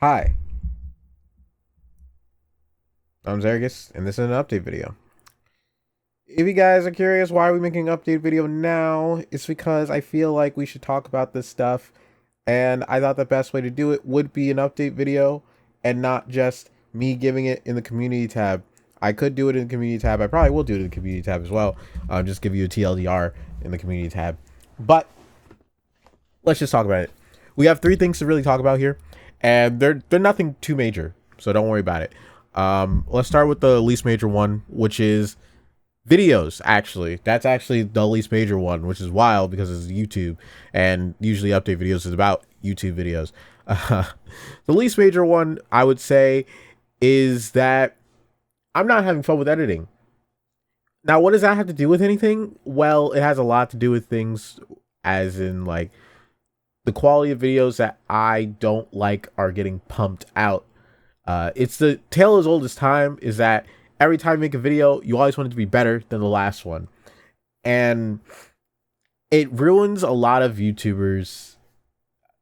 Hi, I'm Zergus, and this is an update video. If you guys are curious why are we making an update video now, it's because I feel like we should talk about this stuff, and I thought the best way to do it would be an update video, and not just me giving it in the community tab. I could do it in the community tab. I probably will do it in the community tab as well. Just give you a TLDR in the community tab. But let's just talk about it. We have three things to really talk about here, and they're nothing too major, so don't worry about it. Let's start with the least major one, which is videos. Actually, that's actually the least major one, which is wild because it's YouTube, and usually update videos is about YouTube videos. Uh, the least major one, I would say, is that I'm not having fun with editing. Now, what does that have to do with anything? Well, it has a lot to do with things, as in like the quality of videos that I don't like are getting pumped out. It's the tale as old as time, is that every time you make a video, you always want it to be better than the last one. And it ruins a lot of YouTubers'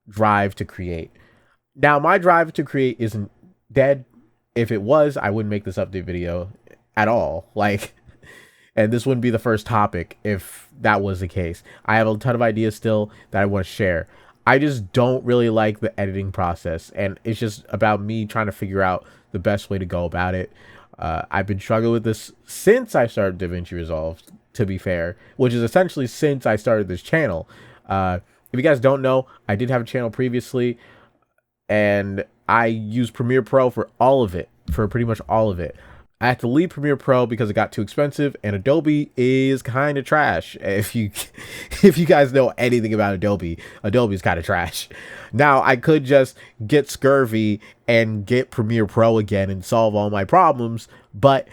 drive to create. Now, my drive to create isn't dead. If it was, I wouldn't make this update video at all. And this wouldn't be the first topic if that was the case. I have a ton of ideas still that I want to share. I just don't really like the editing process, and it's just about me trying to figure out the best way to go about it. I've been struggling with this since I started DaVinci Resolve, to be fair, which is essentially since I started this channel. If you guys don't know, I did have a channel previously, and I used Premiere Pro for all of it, for pretty much all of it. I had to leave Premiere Pro because it got too expensive, and Adobe is kind of trash. If you if you guys know anything about Adobe, Adobe is kind of trash. Now, I could just get Scurvy and get Premiere Pro again and solve all my problems, but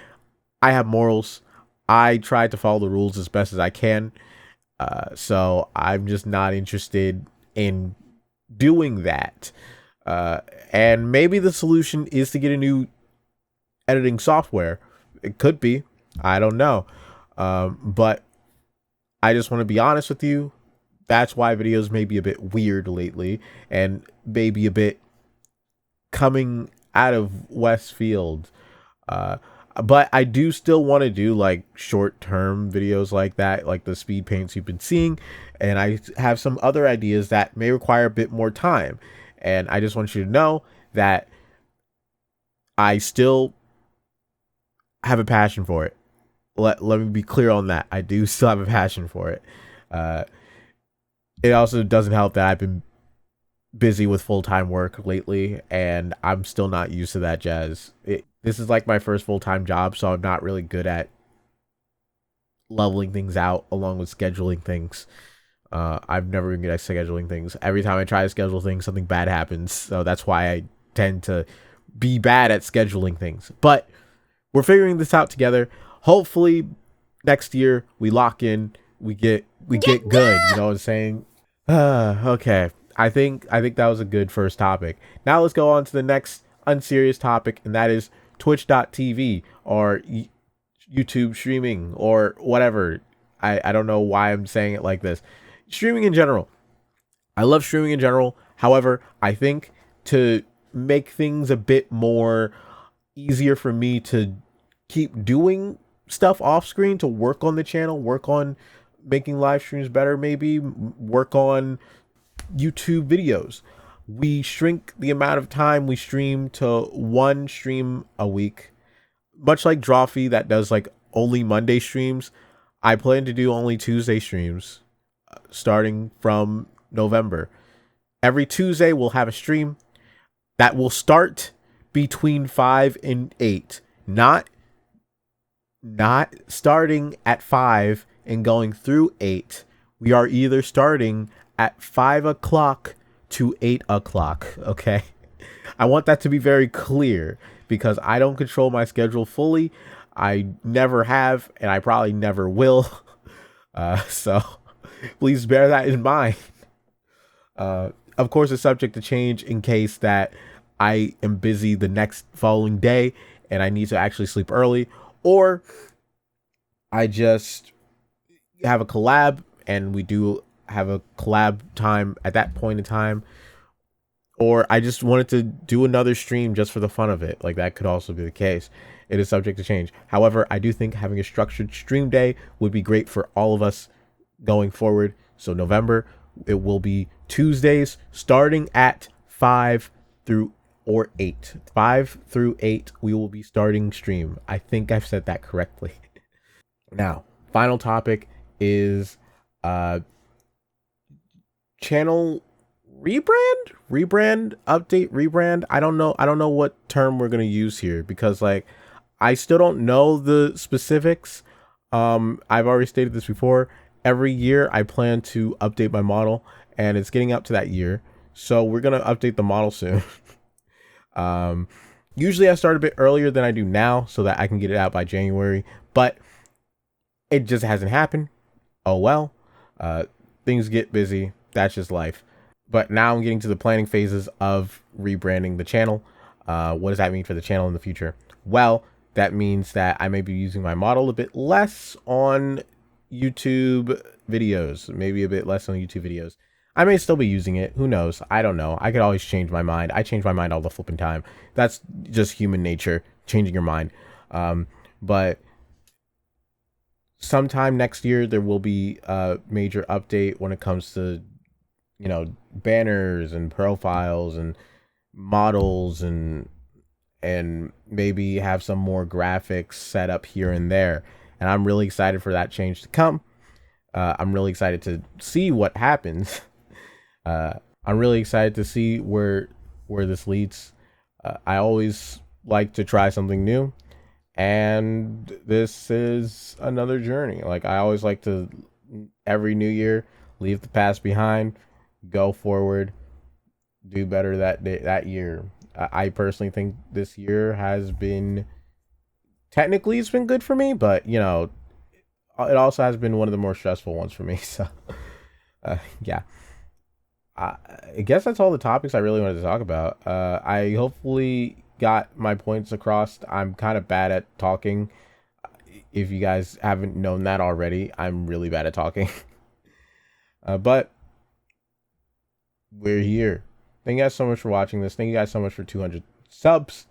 I have morals. I try to follow the rules as best as I can. So I'm just not interested in doing that. And maybe the solution is to get a new editing software. It could be. I don't know. But I just want to be honest with you. That's why videos may be a bit weird lately and maybe a bit coming out of Westfield. But I do still want to do like short-term videos like that, like the speed paints you've been seeing. And I have some other ideas that may require a bit more time. And I just want you to know that I still have a passion for it. Let me be clear on that. I do still have a passion for it. Uh, it also doesn't help that I've been busy with full-time work lately, and I'm still not used to that jazz. This is like my first full-time job, so I'm not really good at leveling things out along with scheduling things. I've never been good at scheduling things. Every time I try to schedule things, something bad happens. So that's why I tend to be bad at scheduling things. But we're figuring this out together. Hopefully next year we lock in, we get good, you know what I'm saying? Okay. I think that was a good first topic. Now let's go on to the next unserious topic, and that is twitch.tv or YouTube streaming or whatever. I don't know why I'm saying it like this. Streaming in general. I love streaming in general. However, I think to make things a bit more easier for me to keep doing stuff off screen, to work on the channel, work on making live streams better, maybe work on YouTube videos. We shrink the amount of time we stream to one stream a week. Much like Drawfee that does like only Monday streams, I plan to do only Tuesday streams starting from November. Every Tuesday we'll have a stream that will start between 5 and 8. Not starting at 5 and going through 8. We are either starting at 5 o'clock to 8 o'clock, okay? I want that to be very clear because I don't control my schedule fully. I never have, and I probably never will. So please bear that in mind. Of course, it's subject to change in case that I am busy the next following day and I need to actually sleep early, or I just have a collab and we do have a collab time at that point in time, or I just wanted to do another stream just for the fun of it. Like, that could also be the case. It is subject to change. However, I do think having a structured stream day would be great for all of us going forward. So November, it will be Tuesdays starting at 5 through or 8. 5 through 8, we will be starting stream. I think I've said that correctly. Now, final topic is channel rebrand, update, rebrand. I don't know what term we're going to use here, because like I still don't know the specifics. I've already stated this before. Every year I plan to update my model, and it's getting up to that year. So we're going to update the model soon. Usually I start a bit earlier than I do now so that I can get it out by January, but it just hasn't happened. Oh well. Things get busy. That's just life. But now I'm getting to the planning phases of rebranding the channel. What does that mean for the channel in the future? Well, that means that I may be using my model a bit less on YouTube videos, maybe a bit less on YouTube videos. I may still be using it. Who knows? I don't know. I could always change my mind. I change my mind all the flipping time. That's just human nature, changing your mind. But sometime next year, there will be a major update when it comes to, you know, banners and profiles and models, and maybe have some more graphics set up here and there. And I'm really excited for that change to come. I'm really excited to see what happens. I'm really excited to see where this leads. I always like to try something new, and this is another journey. Like, I always like to, every new year, leave the past behind, go forward, do better that year. I personally think this year has been, technically it's been good for me, but you know, it also has been one of the more stressful ones for me. So yeah, I guess that's all the topics I really wanted to talk about. I hopefully got my points across. I'm kind of bad at talking. If you guys haven't known that already, I'm really bad at talking. But we're here. Thank you guys so much for watching this. Thank you guys so much for 200 subs.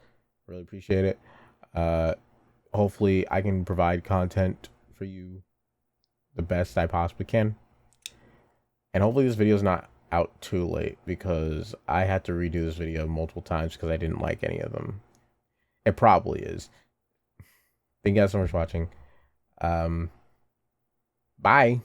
Really appreciate it. Hopefully I can provide content for you the best I possibly can. And hopefully this video is not out too late, because I had to redo this video multiple times because I didn't like any of them. It probably is. Thank you guys so much for watching. Bye.